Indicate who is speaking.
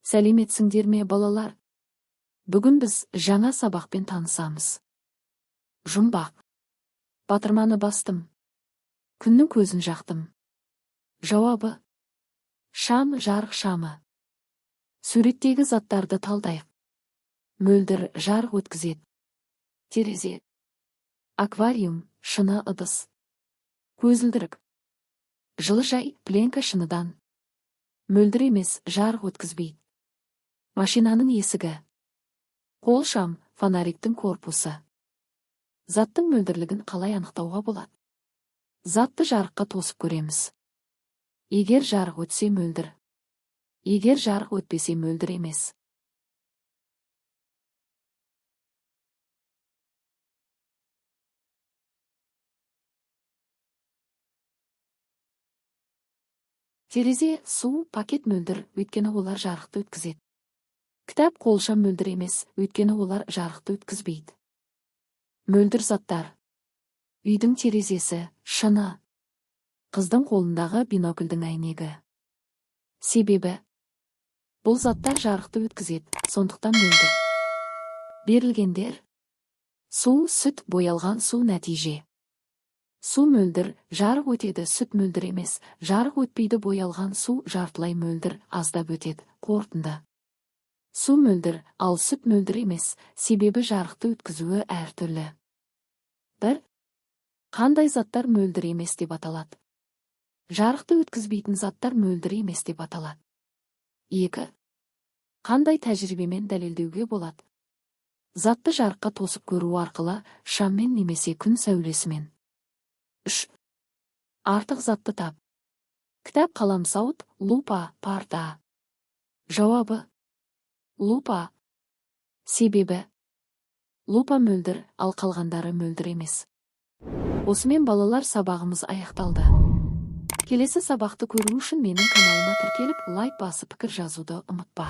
Speaker 1: Сәлеметсіңдер ме, балалар? Бүгін біз жаңа сабақпен танысамыз. Жұмбақ. Батырманы бастым. Күннің көзін жақтым. Жауабы: шам, жарық шамы. Суреттегі заттарды талдайық. Мөлдір жарық өткізеді. Терезе. Аквариум, шыны ыдыс. Көзілдірік. Жылыжай, пленка шыныдан. Мөлдір емес, жарық өткізбейді. Машинаның есігі. Қол шам, фонариктің корпусы. Заттың мөлдірлігін қалай анықтауға болады? Затты жарыққа тосып көреміз. Егер жарық өтсе мөлдір. Егер жарық өтпесе мөлдір емес. Терезе, су, пакет мөлдір, өйткені олар жарықты өткізеді. Кітап, қолшам мөлдір емес, өйткені олар жарықты өткізбейді. Мөлдір заттар. Үйдің терезесі, шыны. Қыздың қолындағы бинокльдің әйнегі. Себебі: бұл заттар жарықты өткізеді, сондықтан мөлдір. Берілгендер: су, сүт, боялған су, нәтиже. Су мөлдір, жарық өтеді, сүт мөлдір емес, жарық өтпейді, боялған су жартылай мөлдір, аздап өтеді, қорытынды. Су мөлдір, ал сүт мөлдір емес, себебі жарықты өткізуі әртүрлі. 1. Қандай заттар мөлдір емес деп аталады? Жарықты өткізбейтін заттар мөлдір емес деп аталады. 2. Қандай тәжірибемен дәлелдеуге болады? Затты жарыққа тосып көру арқылы, шаммен немесе күн сәулесімен. 3. Артық затты тап. Кітап, қаламсауыт, лупа, парта. Жауабы: лупа. Себебі: лупа мөлдір, ал қалғандары мөлдір емес. Осымен балалар, сабағымыз аяқталды. Келесі сабақты көру үшін менің каналыма тіркеліп, лайк басып пікір жазуды ұмытпа.